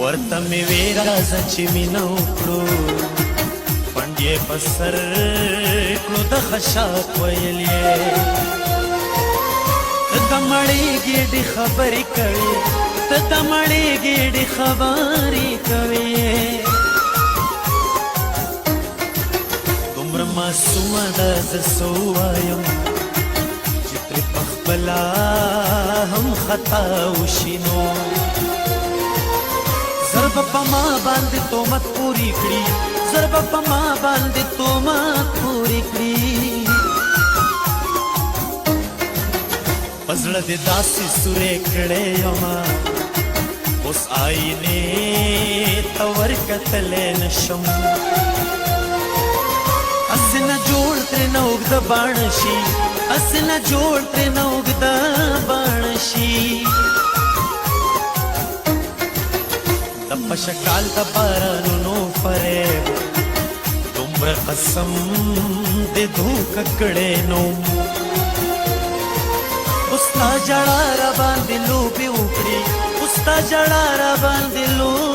ورته مې وې راځه چې مینه وکړو پنډ یې په سر کړو د خشاک ویل یې ته د مړې ګېډې خبرې کوې ته د مړې ګېډې خبرې کوې دومره معصومه ده زه څه ووایم چې ترې پخپله هم خطا وشي نو زر به په ما باندې تهمت پورې کړي زر به په ما باندې تهمت پورې کړي په زړه دې داسې سورې کړی یمه اوس آینې ته ورکتلی نشم هسې نه جوړ ترېنه اوږده باڼه شي هسې نه جوړ ترېنه اوږده باڼه شي د پشکال د بارانونو فریب دومره قسم دې دھوکه کړی نو اوس تا ژړا را باندې لوبې وکړي اوس تا ژړا را باندې لوبې